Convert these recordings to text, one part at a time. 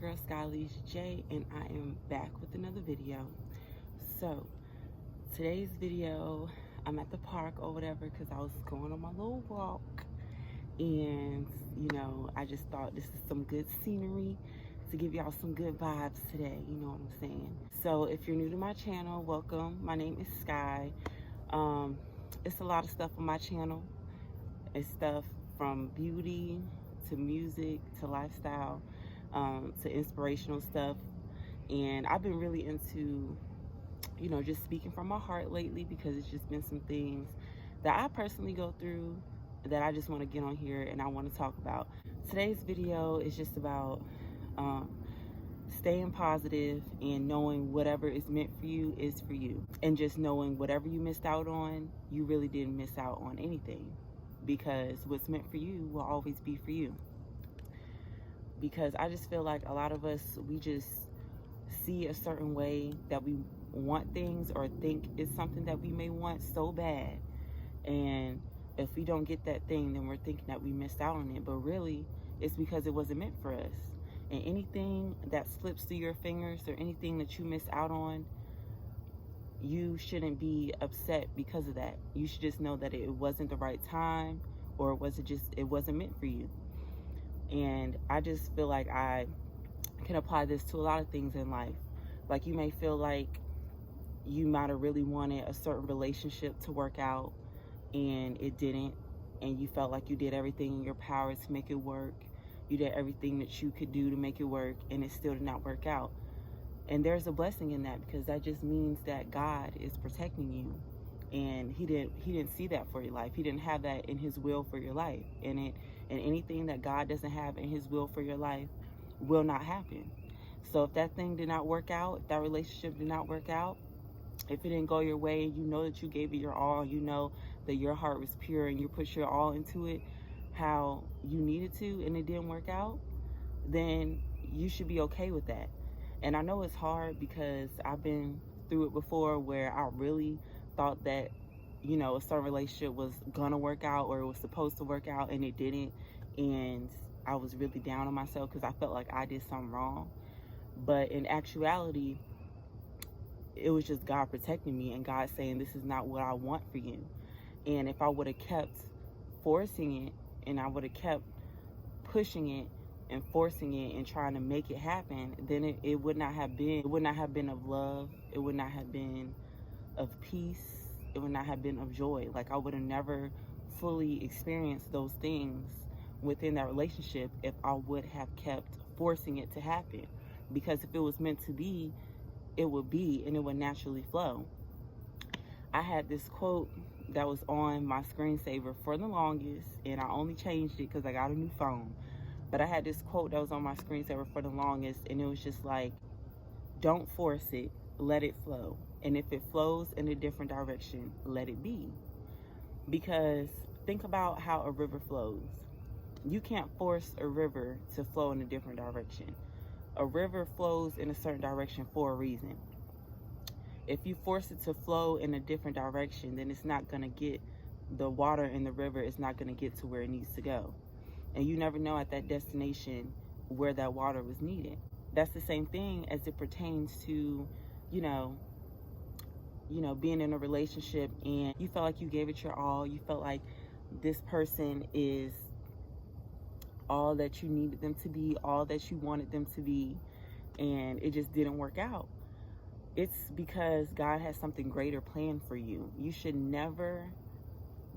girl Skye J, and I am back with another video. So today's video, I'm at the park or whatever because I was going on my little walk, and I just thought this is some good scenery to give y'all some good vibes today. You know what I'm saying? So if you're new to my channel, welcome. My name is Skye. It's a lot of stuff on my channel. It's stuff from beauty to music to lifestyle, to inspirational stuff. And I've been really into, just speaking from my heart lately, because it's just been some things that I personally go through that I just want to get on here and I want to talk about. Today's video is just about staying positive and knowing whatever is meant for you is for you. And just knowing whatever you missed out on, you really didn't miss out on anything, because what's meant for you will always be for you. Because I just feel like a lot of us, we just see a certain way that we want things, or think it's something that we may want so bad, and if we don't get that thing, then we're thinking that we missed out on it, but really it's because it wasn't meant for us. And anything that slips through your fingers, or anything that you miss out on, you shouldn't be upset because of that. You should just know that it wasn't the right time, or it wasn't meant for you. And I just feel like I can apply this to a lot of things in life. Like, you may feel like you might have really wanted a certain relationship to work out and it didn't, and you felt like you did everything in your power to make it work. You did everything that you could do to make it work, and it still did not work out. And there's a blessing in that, because that just means that God is protecting you, and he didn't see that for your life. He didn't have that in his will for your life. And anything that God doesn't have in his will for your life will not happen. So if that thing did not work out, if that relationship did not work out, if it didn't go your way, and you know that you gave it your all, you know that your heart was pure and you put your all into it how you needed to, and it didn't work out, then you should be okay with that. And I know it's hard, because I've been through it before, where I really thought that, a certain relationship was gonna work out, or it was supposed to work out, and it didn't. And I was really down on myself because I felt like I did something wrong. But in actuality, it was just God protecting me, and God saying, this is not what I want for you. And if I would have kept forcing it, and I would have kept pushing it and forcing it and trying to make it happen, then it would not have been of love. It would not have been of peace. It would not have been of joy. Like, I would have never fully experienced those things within that relationship if I would have kept forcing it to happen. Because if it was meant to be, it would be, and it would naturally flow. I had this quote that was on my screensaver for the longest, and I only changed it because I got a new phone. But I had this quote that was on my screensaver for the longest, and it was just like, don't force it, let it flow. And if it flows in a different direction, let it be. Because think about how a river flows. You can't force a river to flow in a different direction. A river flows in a certain direction for a reason. If you force it to flow in a different direction, then it's not going to get, the water in the river is not going to get to where it needs to go. And you never know at that destination where that water was needed. That's the same thing as it pertains to, being in a relationship, and you felt like you gave it your all. You felt like this person is all that you needed them to be, all that you wanted them to be, and it just didn't work out. It's because God has something greater planned for you. You should never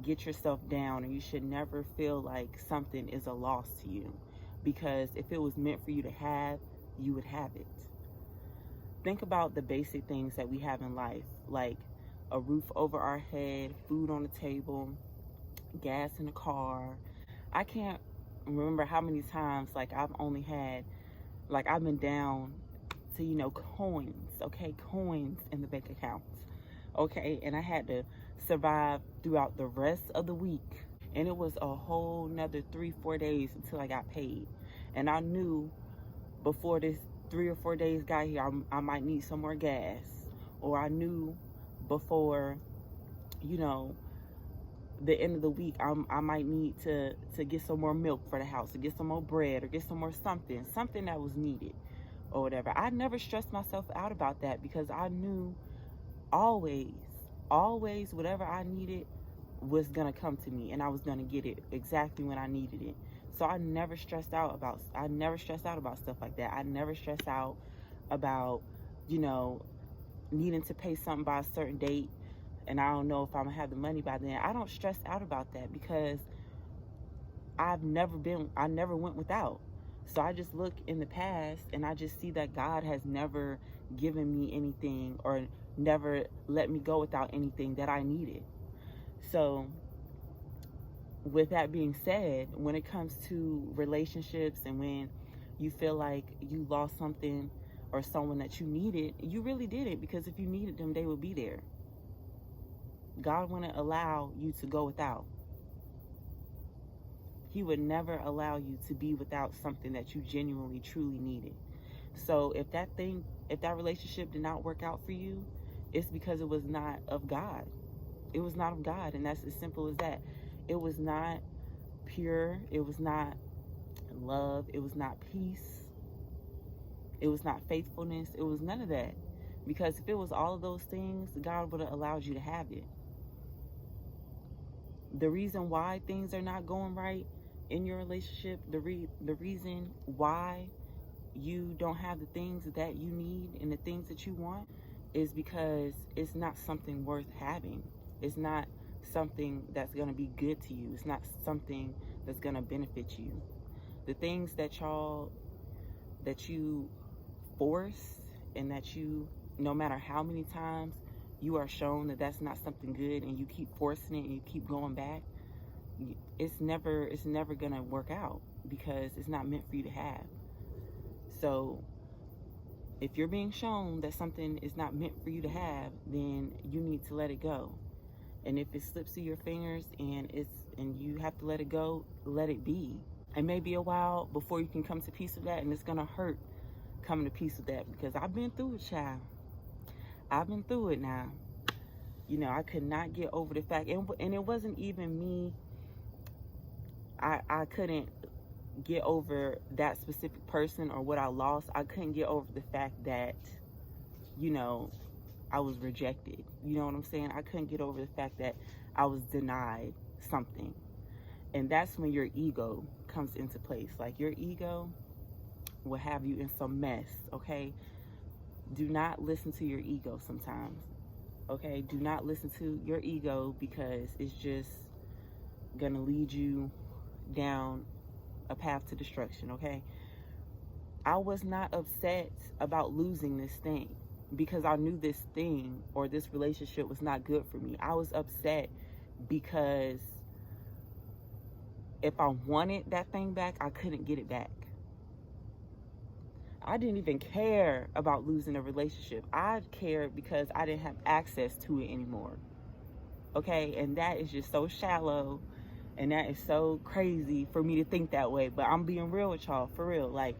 get yourself down, and you should never feel like something is a loss to you, because if it was meant for you to have, you would have it. Think about the basic things that we have in life, like a roof over our head, food on the table, gas in the car. I can't remember how many times, I've been down to, coins, okay? Coins in the bank accounts, okay? And I had to survive throughout the rest of the week. And it was a whole nother 3-4 days until I got paid. And I knew before this 3 or 4 days got here, I might need some more gas. Or I knew before, the end of the week, I might need to get some more milk for the house, to get some more bread, or get some more something that was needed. or whatever. I never stressed myself out about that because I knew always, always whatever I needed was gonna come to me, and I was gonna get it exactly when I needed it. So I never stressed out about stuff like that. I never stressed out about, you know, needing to pay something by a certain date and I don't know if I'm gonna have the money by then. I don't stress out about that because I never went without. So I just look in the past and I just see that God has never given me anything or never let me go without anything that I needed. So with that being said, when it comes to relationships and when you feel like you lost something or someone that you needed, you really didn't, because if you needed them, they would be there. God wouldn't allow you to go without. He would never allow you to be without something that you genuinely, truly needed. So if that relationship did not work out for you, it's because it was not of God. It was not of God, and that's as simple as that. It was not pure. It was not love. It was not peace. It was not faithfulness. It was none of that. Because if it was all of those things, God would have allowed you to have it. The reason why things are not going right in your relationship, the reason why you don't have the things that you need and the things that you want, is because it's not something worth having. It's not something that's going to be good to you. It's not something that's going to benefit you. The things that you force, and that you, no matter how many times you are shown that that's not something good, and you keep forcing it and you keep going back, it's never going to work out, because it's not meant for you to have. So if you're being shown that something is not meant for you to have, then you need to let it go. And if it slips through your fingers and you have to let it go, let it be. It may be a while before you can come to peace with that, and it's gonna hurt coming to peace with that, because I've been through it, child. I've been through it now. You know, I could not get over the fact, and it wasn't even me. I couldn't get over that specific person or what I lost. I couldn't get over the fact that, you know, I was rejected. You know what I'm saying? I couldn't get over the fact that I was denied something. And that's when your ego comes into place. Like, your ego will have you in some mess, okay? Do not listen to your ego sometimes, okay? Do not listen to your ego, because it's just gonna lead you down a path to destruction, okay? I was not upset about losing this thing because I knew this thing or this relationship was not good for me. I was upset because if I wanted that thing back, I couldn't get it back. I didn't even care about losing a relationship. I cared because I didn't have access to it anymore. Okay? And that is just so shallow, and that is so crazy for me to think that way. But I'm being real with y'all, for real. Like,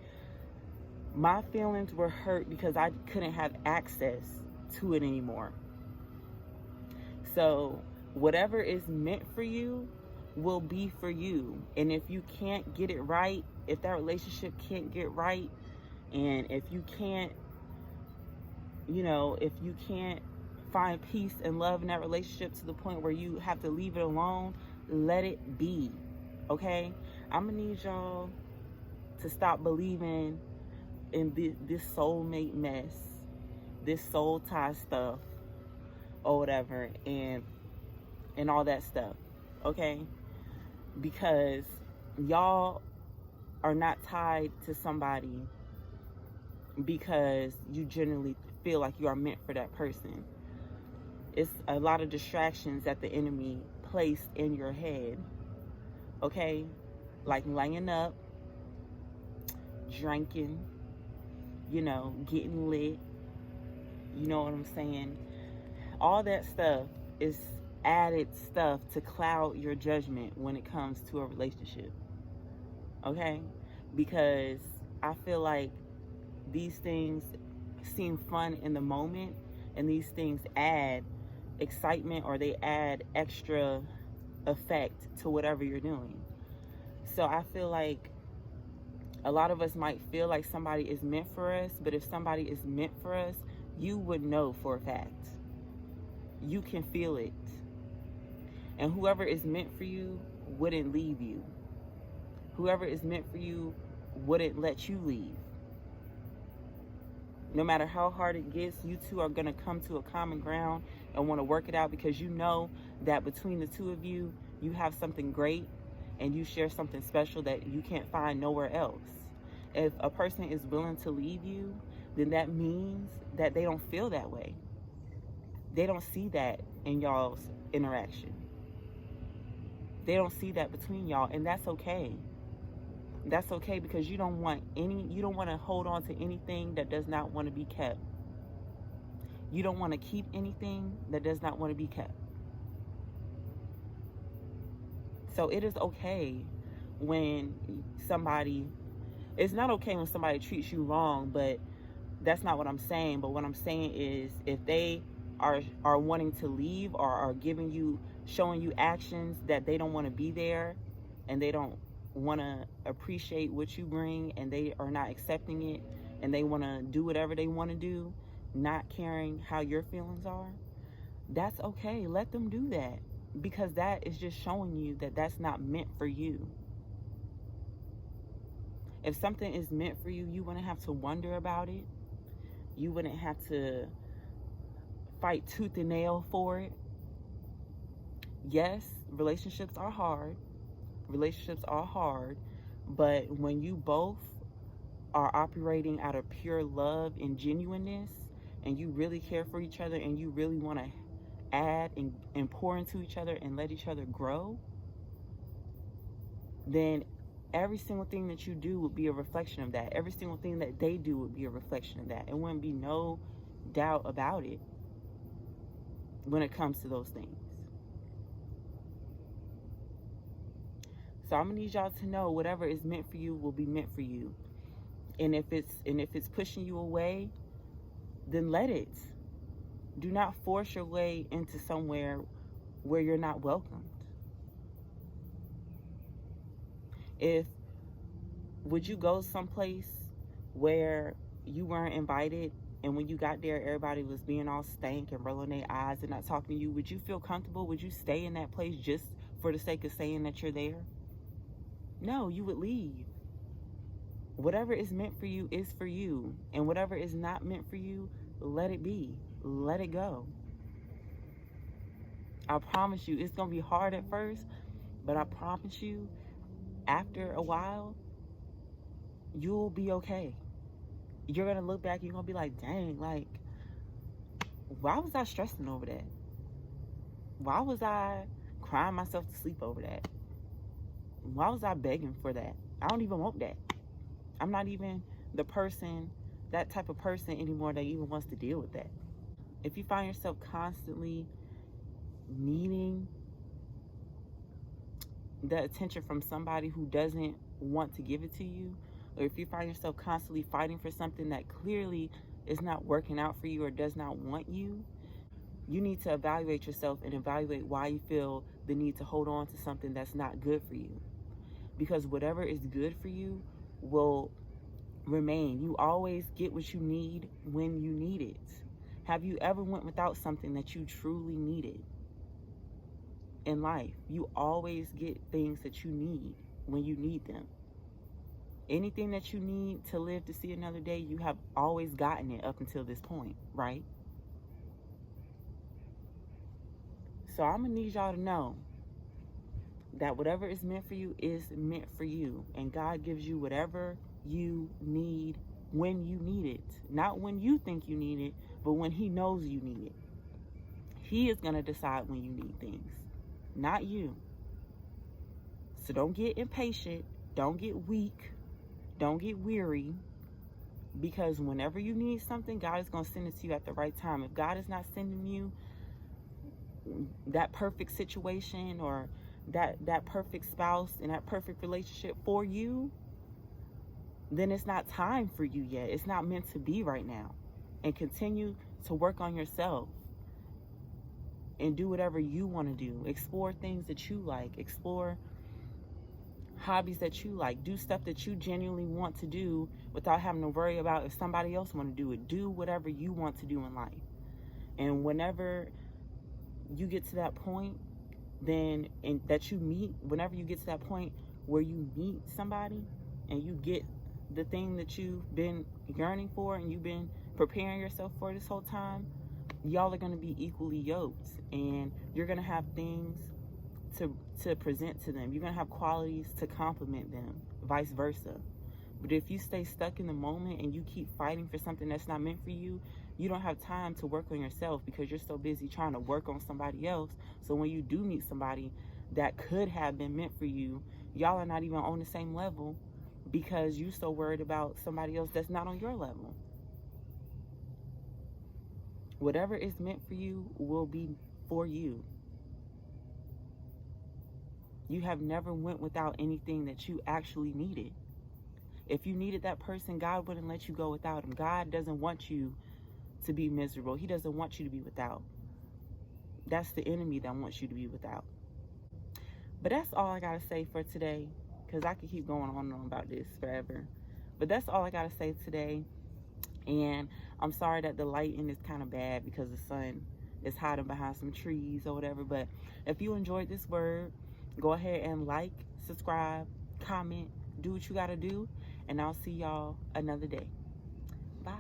my feelings were hurt because I couldn't have access to it anymore. So whatever is meant for you will be for you. And if you can't get it right, if that relationship can't get right, and if you can't, if you can't find peace and love in that relationship to the point where you have to leave it alone, let it be, okay? I'm gonna need y'all to stop believing in this soulmate mess, this soul tie stuff, or whatever, and all that stuff, okay? Because y'all are not tied to somebody because you generally feel like you are meant for that person. It's a lot of distractions that the enemy placed in your head, okay? Like laying up, drinking, getting lit, you know what I'm saying? All that stuff is added stuff to cloud your judgment when it comes to a relationship, okay? Because I feel like these things seem fun in the moment, and these things add excitement, or they add extra effect to whatever you're doing. So I feel like A lot of us might feel like somebody is meant for us, but if somebody is meant for us, you would know for a fact. You can feel it. And whoever is meant for you wouldn't leave you. Whoever is meant for you wouldn't let you leave. No matter how hard it gets, you two are going to come to a common ground and want to work it out, because you know that between the two of you, you have something great and you share something special that you can't find nowhere else. If a person is willing to leave you, then that means that they don't feel that way. They don't see that in y'all's interaction. They don't see that between y'all, and that's okay. That's okay, because you don't want to hold on to anything that does not want to be kept. You don't want to keep anything that does not want to be kept. So it is okay when it's not okay when somebody treats you wrong, but that's not what I'm saying. But what I'm saying is, if they are wanting to leave, or are showing you actions that they don't want to be there, and they don't want to appreciate what you bring, and they are not accepting it, and they want to do whatever they want to do, not caring how your feelings are, that's okay. Let them do that, because that is just showing you that that's not meant for you. If something is meant for you, you wouldn't have to wonder about it. You wouldn't have to fight tooth and nail for it. Yes, relationships are hard. But when you both are operating out of pure love and genuineness, and you really care for each other, and you really want to add and pour into each other and let each other grow, then every single thing that you do would be a reflection of that. Every single thing that they do would be a reflection of that. It wouldn't be no doubt about it when it comes to those things. So I'm gonna need y'all to know, whatever is meant for you will be meant for you. And if it's pushing you away, then let it. Do not force your way into somewhere where you're not welcomed. Would you go someplace where you weren't invited, and when you got there, everybody was being all stank and rolling their eyes and not talking to you? Would you feel comfortable? Would you stay in that place just for the sake of saying that you're there? No, you would leave. Whatever is meant for you is for you. And whatever is not meant for you, let it be. Let it go. I promise you, it's going to be hard at first, but I promise you, after a while, you'll be okay. You're going to look back and you're going to be like, dang, like, why was I stressing over that? Why was I crying myself to sleep over that? Why was I begging for that? I don't even want that. I'm not even that type of person anymore that even wants to deal with that. If you find yourself constantly needing the attention from somebody who doesn't want to give it to you, or if you find yourself constantly fighting for something that clearly is not working out for you or does not want you, you need to evaluate yourself and evaluate why you feel the need to hold on to something that's not good for you. Because whatever is good for you will remain. You always get what you need when you need it. Have you ever went without something that you truly needed? In life, you always get things that you need when you need them. Anything that you need to live to see another day, you have always gotten it up until this point, right? So I'm gonna need y'all to know that whatever is meant for you is meant for you. And God gives you whatever you need when you need it. Not when you think you need it, but when He knows you need it. He is going to decide when you need things, not you. So don't get impatient. Don't get weak. Don't get weary. Because whenever you need something, God is going to send it to you at the right time. If God is not sending you that perfect situation or that perfect spouse and that perfect relationship for you, then it's not time for you yet. It's not meant to be right now. And continue to work on yourself and do whatever you want to do. Explore things that you like. Explore hobbies that you like. Do stuff that you genuinely want to do without having to worry about if somebody else want to do it. Do whatever you want to do in life. And whenever you get to that point, then whenever you get to that point where you meet somebody and you get the thing that you've been yearning for and you've been preparing yourself for this whole time, y'all are going to be equally yoked, and you're going to have things to present to them. You're going to have qualities to complement them, vice versa. But if you stay stuck in the moment and you keep fighting for something that's not meant for you, you don't have time to work on yourself because you're so busy trying to work on somebody else. So when you do meet somebody that could have been meant for you, y'all are not even on the same level because you're so worried about somebody else that's not on your level. Whatever is meant for you will be for you. You have never went without anything that you actually needed. If you needed that person, God wouldn't let you go without him. God doesn't want you to be miserable. He doesn't want you to be without. That's the enemy that wants you to be without. But that's all I got to say for today, because I could keep going on and on about this forever. But that's all I got to say today. And I'm sorry that the lighting is kind of bad because the sun is hiding behind some trees or whatever. But if you enjoyed this word, go ahead and like, subscribe, comment, do what you got to do. And I'll see y'all another day. Bye.